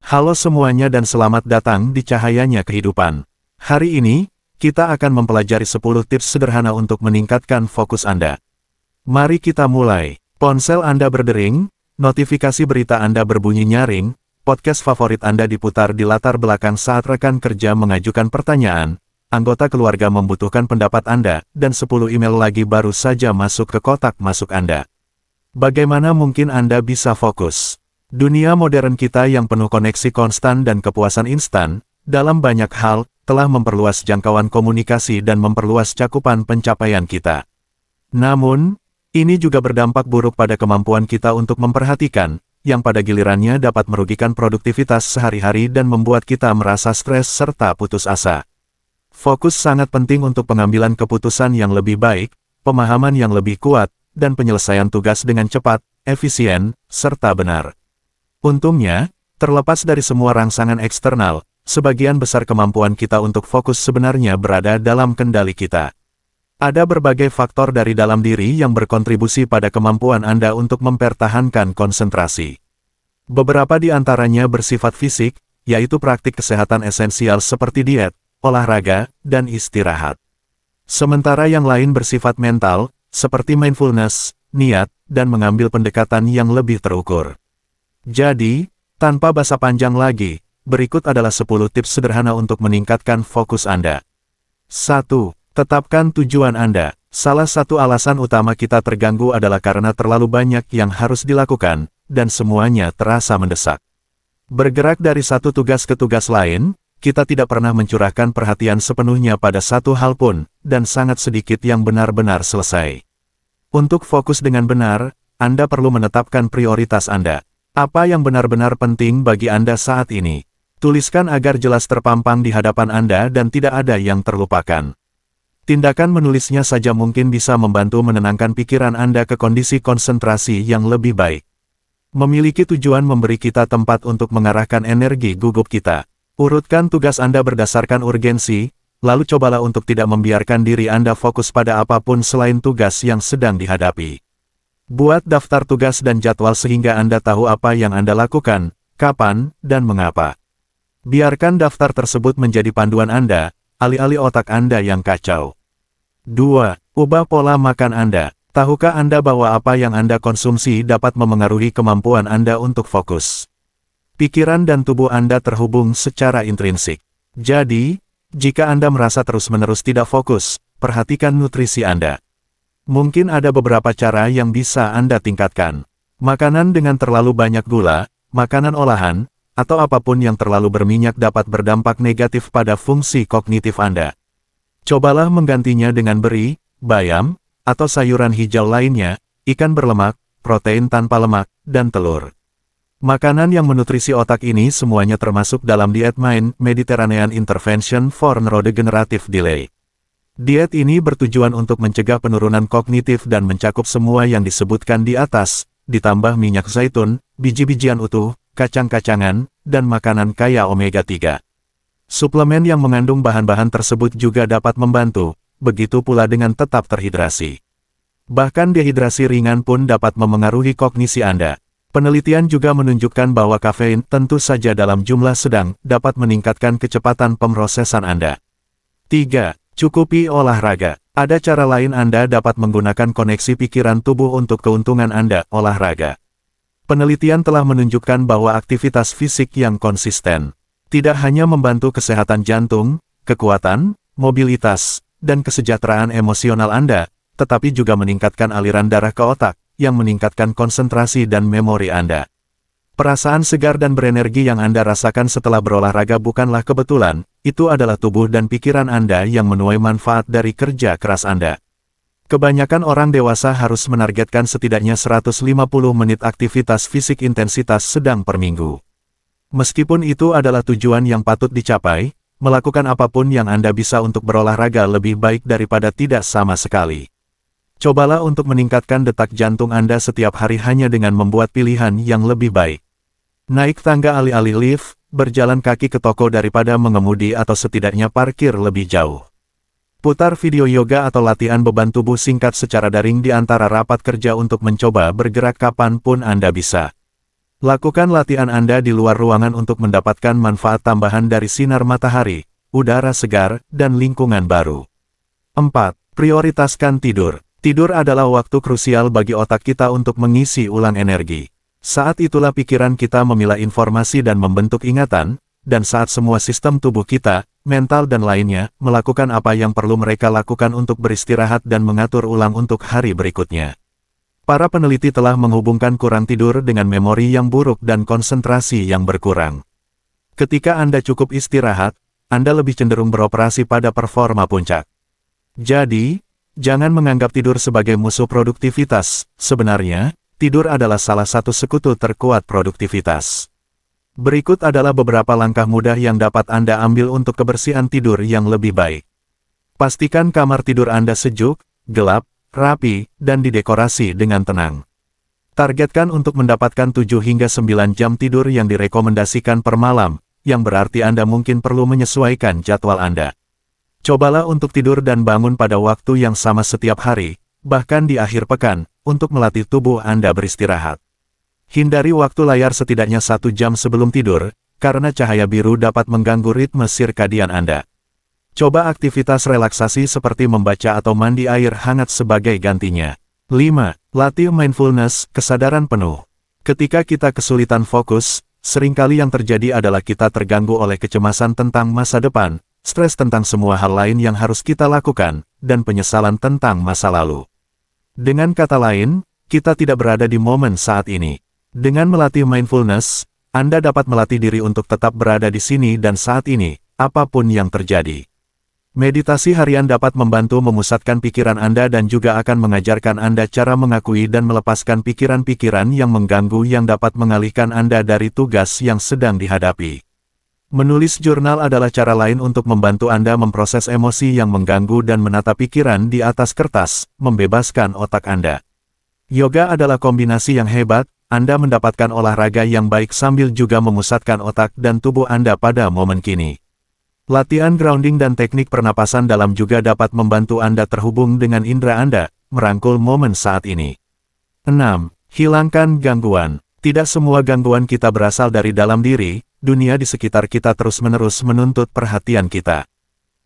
Halo semuanya dan selamat datang di Cahayanya Kehidupan. Hari ini, kita akan mempelajari 10 tips sederhana untuk meningkatkan fokus Anda. Mari kita mulai. Ponsel Anda berdering, notifikasi berita Anda berbunyi nyaring, podcast favorit Anda diputar di latar belakang saat rekan kerja mengajukan pertanyaan, anggota keluarga membutuhkan pendapat Anda, dan 10 email lagi baru saja masuk ke kotak masuk Anda. Bagaimana mungkin Anda bisa fokus? Dunia modern kita yang penuh koneksi konstan dan kepuasan instan, dalam banyak hal, telah memperluas jangkauan komunikasi dan memperluas cakupan pencapaian kita. Namun, ini juga berdampak buruk pada kemampuan kita untuk memperhatikan, yang pada gilirannya dapat merugikan produktivitas sehari-hari dan membuat kita merasa stres serta putus asa. Fokus sangat penting untuk pengambilan keputusan yang lebih baik, pemahaman yang lebih kuat, dan penyelesaian tugas dengan cepat, efisien, serta benar. Untungnya, terlepas dari semua rangsangan eksternal, sebagian besar kemampuan kita untuk fokus sebenarnya berada dalam kendali kita. Ada berbagai faktor dari dalam diri yang berkontribusi pada kemampuan Anda untuk mempertahankan konsentrasi. Beberapa di antaranya bersifat fisik, yaitu praktik kesehatan esensial seperti diet, olahraga, dan istirahat. Sementara yang lain bersifat mental, seperti mindfulness, niat, dan mengambil pendekatan yang lebih terukur. Jadi, tanpa basa panjang lagi, berikut adalah 10 tips sederhana untuk meningkatkan fokus Anda. 1. Tetapkan tujuan Anda. Salah satu alasan utama kita terganggu adalah karena terlalu banyak yang harus dilakukan, dan semuanya terasa mendesak. Bergerak dari satu tugas ke tugas lain, kita tidak pernah mencurahkan perhatian sepenuhnya pada satu hal pun, dan sangat sedikit yang benar-benar selesai. Untuk fokus dengan benar, Anda perlu menetapkan prioritas Anda. Apa yang benar-benar penting bagi Anda saat ini? Tuliskan agar jelas terpampang di hadapan Anda dan tidak ada yang terlupakan. Tindakan menulisnya saja mungkin bisa membantu menenangkan pikiran Anda ke kondisi konsentrasi yang lebih baik. Memiliki tujuan memberi kita tempat untuk mengarahkan energi gugup kita. Urutkan tugas Anda berdasarkan urgensi, lalu cobalah untuk tidak membiarkan diri Anda fokus pada apapun selain tugas yang sedang dihadapi. Buat daftar tugas dan jadwal sehingga Anda tahu apa yang Anda lakukan, kapan, dan mengapa. Biarkan daftar tersebut menjadi panduan Anda, alih-alih otak Anda yang kacau. 2. Ubah pola makan Anda. Tahukah Anda bahwa apa yang Anda konsumsi dapat memengaruhi kemampuan Anda untuk fokus? Pikiran dan tubuh Anda terhubung secara intrinsik. Jadi, jika Anda merasa terus-menerus tidak fokus, perhatikan nutrisi Anda. Mungkin ada beberapa cara yang bisa Anda tingkatkan. Makanan dengan terlalu banyak gula, makanan olahan, atau apapun yang terlalu berminyak dapat berdampak negatif pada fungsi kognitif Anda. Cobalah menggantinya dengan beri, bayam, atau sayuran hijau lainnya, ikan berlemak, protein tanpa lemak, dan telur. Makanan yang menutrisi otak ini semuanya termasuk dalam diet Mediterranean Intervention for Neurodegenerative Delay. Diet ini bertujuan untuk mencegah penurunan kognitif dan mencakup semua yang disebutkan di atas, ditambah minyak zaitun, biji-bijian utuh, kacang-kacangan, dan makanan kaya omega 3. Suplemen yang mengandung bahan-bahan tersebut juga dapat membantu, begitu pula dengan tetap terhidrasi. Bahkan dehidrasi ringan pun dapat memengaruhi kognisi Anda. Penelitian juga menunjukkan bahwa kafein, tentu saja dalam jumlah sedang, dapat meningkatkan kecepatan pemrosesan Anda. 3. Cukupi olahraga. Ada cara lain Anda dapat menggunakan koneksi pikiran tubuh untuk keuntungan Anda, olahraga. Penelitian telah menunjukkan bahwa aktivitas fisik yang konsisten tidak hanya membantu kesehatan jantung, kekuatan, mobilitas, dan kesejahteraan emosional Anda, tetapi juga meningkatkan aliran darah ke otak, yang meningkatkan konsentrasi dan memori Anda. Perasaan segar dan berenergi yang Anda rasakan setelah berolahraga bukanlah kebetulan, itu adalah tubuh dan pikiran Anda yang menuai manfaat dari kerja keras Anda. Kebanyakan orang dewasa harus menargetkan setidaknya 150 menit aktivitas fisik intensitas sedang per minggu. Meskipun itu adalah tujuan yang patut dicapai, melakukan apapun yang Anda bisa untuk berolahraga lebih baik daripada tidak sama sekali. Cobalah untuk meningkatkan detak jantung Anda setiap hari hanya dengan membuat pilihan yang lebih baik. Naik tangga alih-alih lift, berjalan kaki ke toko daripada mengemudi atau setidaknya parkir lebih jauh. Putar video yoga atau latihan beban tubuh singkat secara daring di antara rapat kerja untuk mencoba bergerak kapan pun Anda bisa. Lakukan latihan Anda di luar ruangan untuk mendapatkan manfaat tambahan dari sinar matahari, udara segar, dan lingkungan baru. 4. Prioritaskan tidur. Tidur adalah waktu krusial bagi otak kita untuk mengisi ulang energi. Saat itulah pikiran kita memilah informasi dan membentuk ingatan, dan saat semua sistem tubuh kita, mental dan lainnya, melakukan apa yang perlu mereka lakukan untuk beristirahat dan mengatur ulang untuk hari berikutnya. Para peneliti telah menghubungkan kurang tidur dengan memori yang buruk dan konsentrasi yang berkurang. Ketika Anda cukup istirahat, Anda lebih cenderung beroperasi pada performa puncak. Jadi, jangan menganggap tidur sebagai musuh produktivitas. Sebenarnya, tidur adalah salah satu sekutu terkuat produktivitas. Berikut adalah beberapa langkah mudah yang dapat Anda ambil untuk kebersihan tidur yang lebih baik. Pastikan kamar tidur Anda sejuk, gelap, rapi, dan didekorasi dengan tenang. Targetkan untuk mendapatkan 7 hingga 9 jam tidur yang direkomendasikan per malam, yang berarti Anda mungkin perlu menyesuaikan jadwal Anda. Cobalah untuk tidur dan bangun pada waktu yang sama setiap hari, bahkan di akhir pekan, untuk melatih tubuh Anda beristirahat. Hindari waktu layar setidaknya 1 jam sebelum tidur, karena cahaya biru dapat mengganggu ritme sirkadian Anda. Coba aktivitas relaksasi seperti membaca atau mandi air hangat sebagai gantinya. 5. Latih mindfulness, kesadaran penuh. Ketika kita kesulitan fokus, seringkali yang terjadi adalah kita terganggu oleh kecemasan tentang masa depan, stres tentang semua hal lain yang harus kita lakukan, dan penyesalan tentang masa lalu. Dengan kata lain, kita tidak berada di momen saat ini. Dengan melatih mindfulness, Anda dapat melatih diri untuk tetap berada di sini dan saat ini, apapun yang terjadi. Meditasi harian dapat membantu memusatkan pikiran Anda dan juga akan mengajarkan Anda cara mengakui dan melepaskan pikiran-pikiran yang mengganggu yang dapat mengalihkan Anda dari tugas yang sedang dihadapi. Menulis jurnal adalah cara lain untuk membantu Anda memproses emosi yang mengganggu dan menata pikiran di atas kertas, membebaskan otak Anda. Yoga adalah kombinasi yang hebat, Anda mendapatkan olahraga yang baik sambil juga memusatkan otak dan tubuh Anda pada momen kini. Latihan grounding dan teknik pernapasan dalam juga dapat membantu Anda terhubung dengan indera Anda, merangkul momen saat ini. 6. Hilangkan gangguan. Tidak semua gangguan kita berasal dari dalam diri, dunia di sekitar kita terus-menerus menuntut perhatian kita.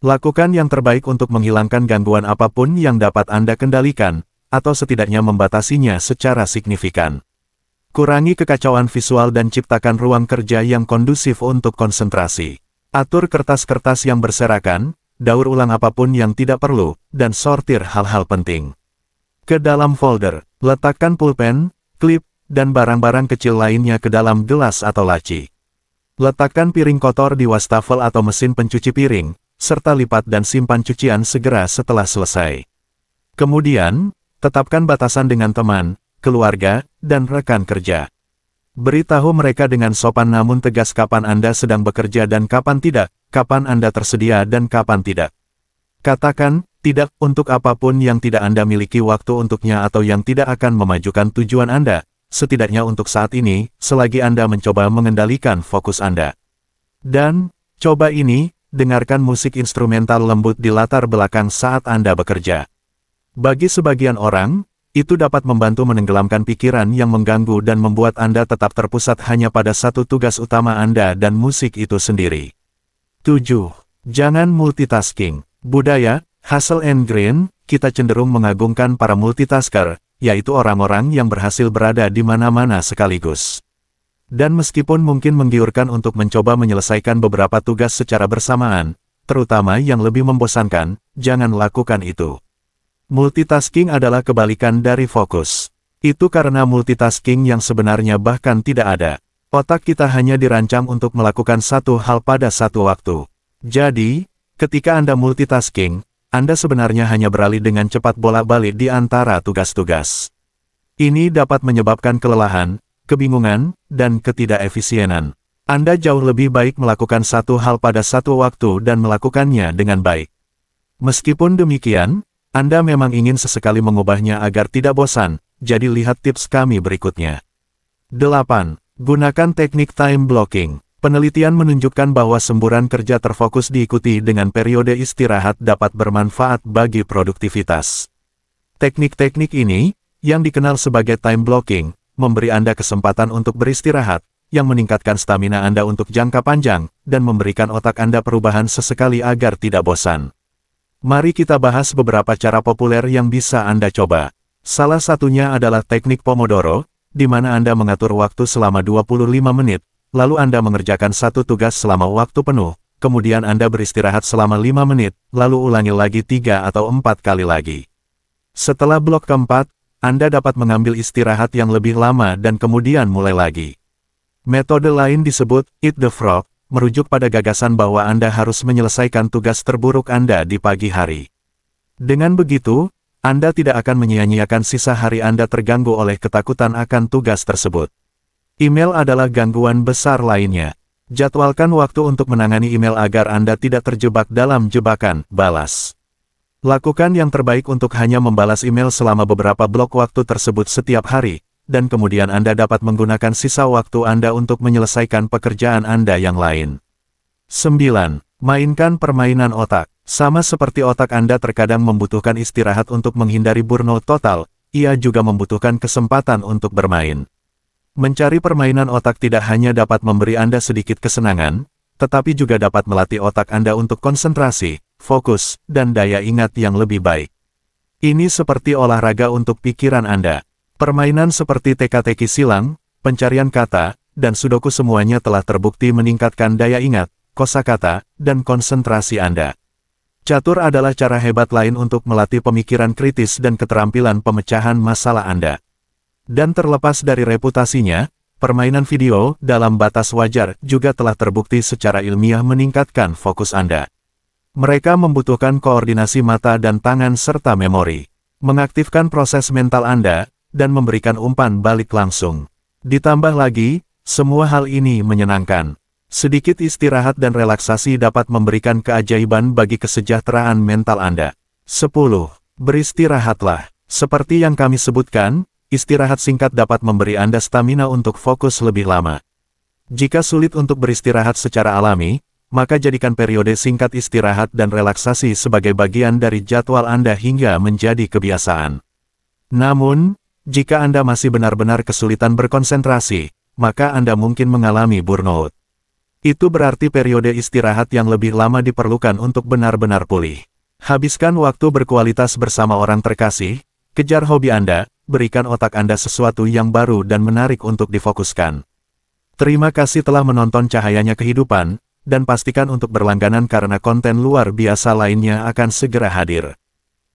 Lakukan yang terbaik untuk menghilangkan gangguan apapun yang dapat Anda kendalikan, atau setidaknya membatasinya secara signifikan. Kurangi kekacauan visual dan ciptakan ruang kerja yang kondusif untuk konsentrasi. Atur kertas-kertas yang berserakan, daur ulang apapun yang tidak perlu, dan sortir hal-hal penting. Ke dalam folder, letakkan pulpen, klip, dan barang-barang kecil lainnya ke dalam gelas atau laci. Letakkan piring kotor di wastafel atau mesin pencuci piring, serta lipat dan simpan cucian segera setelah selesai. Kemudian, tetapkan batasan dengan teman, keluarga, dan rekan kerja. Beritahu mereka dengan sopan namun tegas kapan Anda sedang bekerja dan kapan tidak, kapan Anda tersedia dan kapan tidak. Katakan, tidak, untuk apapun yang tidak Anda miliki waktu untuknya atau yang tidak akan memajukan tujuan Anda, setidaknya untuk saat ini, selagi Anda mencoba mengendalikan fokus Anda. Dan, coba ini, dengarkan musik instrumental lembut di latar belakang saat Anda bekerja. Bagi sebagian orang, itu dapat membantu menenggelamkan pikiran yang mengganggu dan membuat Anda tetap terpusat hanya pada satu tugas utama Anda dan musik itu sendiri. 7. Jangan multitasking. Budaya, Hustle and Grind, kita cenderung mengagungkan para multitasker, yaitu orang-orang yang berhasil berada di mana-mana sekaligus. Dan meskipun mungkin menggiurkan untuk mencoba menyelesaikan beberapa tugas secara bersamaan, terutama yang lebih membosankan, jangan lakukan itu. Multitasking adalah kebalikan dari fokus. Itu karena multitasking yang sebenarnya bahkan tidak ada. Otak kita hanya dirancang untuk melakukan satu hal pada satu waktu. Jadi, ketika Anda multitasking, Anda sebenarnya hanya beralih dengan cepat bolak-balik di antara tugas-tugas. Ini dapat menyebabkan kelelahan, kebingungan, dan ketidakefisienan. Anda jauh lebih baik melakukan satu hal pada satu waktu dan melakukannya dengan baik. Meskipun demikian, Anda memang ingin sesekali mengubahnya agar tidak bosan, jadi lihat tips kami berikutnya. 8. Gunakan teknik time blocking. Penelitian menunjukkan bahwa semburan kerja terfokus diikuti dengan periode istirahat dapat bermanfaat bagi produktivitas. Teknik-teknik ini, yang dikenal sebagai time blocking, memberi Anda kesempatan untuk beristirahat, yang meningkatkan stamina Anda untuk jangka panjang, dan memberikan otak Anda perubahan sesekali agar tidak bosan. Mari kita bahas beberapa cara populer yang bisa Anda coba. Salah satunya adalah teknik Pomodoro, di mana Anda mengatur waktu selama 25 menit, lalu Anda mengerjakan satu tugas selama waktu penuh, kemudian Anda beristirahat selama 5 menit, lalu ulangi lagi 3 atau 4 kali lagi. Setelah blok keempat, Anda dapat mengambil istirahat yang lebih lama dan kemudian mulai lagi. Metode lain disebut Eat the Frog, merujuk pada gagasan bahwa Anda harus menyelesaikan tugas terburuk Anda di pagi hari. Dengan begitu, Anda tidak akan menyia-nyiakan sisa hari Anda terganggu oleh ketakutan akan tugas tersebut. Email adalah gangguan besar lainnya. Jadwalkan waktu untuk menangani email agar Anda tidak terjebak dalam jebakan balas. Lakukan yang terbaik untuk hanya membalas email selama beberapa blok waktu tersebut setiap hari, dan kemudian Anda dapat menggunakan sisa waktu Anda untuk menyelesaikan pekerjaan Anda yang lain. 9. Mainkan permainan otak. Sama seperti otak Anda terkadang membutuhkan istirahat untuk menghindari burnout total, ia juga membutuhkan kesempatan untuk bermain. Mencari permainan otak tidak hanya dapat memberi Anda sedikit kesenangan, tetapi juga dapat melatih otak Anda untuk konsentrasi, fokus, dan daya ingat yang lebih baik. Ini seperti olahraga untuk pikiran Anda. Permainan seperti teka-teki silang, pencarian kata, dan sudoku semuanya telah terbukti meningkatkan daya ingat, kosakata, dan konsentrasi Anda. Catur adalah cara hebat lain untuk melatih pemikiran kritis dan keterampilan pemecahan masalah Anda. Dan terlepas dari reputasinya, permainan video dalam batas wajar juga telah terbukti secara ilmiah meningkatkan fokus Anda. Mereka membutuhkan koordinasi mata dan tangan serta memori, mengaktifkan proses mental Anda, dan memberikan umpan balik langsung. Ditambah lagi, semua hal ini menyenangkan. Sedikit istirahat dan relaksasi dapat memberikan keajaiban bagi kesejahteraan mental Anda. 10. Beristirahatlah. Seperti yang kami sebutkan, istirahat singkat dapat memberi Anda stamina untuk fokus lebih lama. Jika sulit untuk beristirahat secara alami, maka jadikan periode singkat istirahat dan relaksasi sebagai bagian dari jadwal Anda hingga menjadi kebiasaan. Namun, jika Anda masih benar-benar kesulitan berkonsentrasi, maka Anda mungkin mengalami burnout. Itu berarti periode istirahat yang lebih lama diperlukan untuk benar-benar pulih. Habiskan waktu berkualitas bersama orang terkasih, kejar hobi Anda, berikan otak Anda sesuatu yang baru dan menarik untuk difokuskan. Terima kasih telah menonton Cahayanya Kehidupan, dan pastikan untuk berlangganan karena konten luar biasa lainnya akan segera hadir.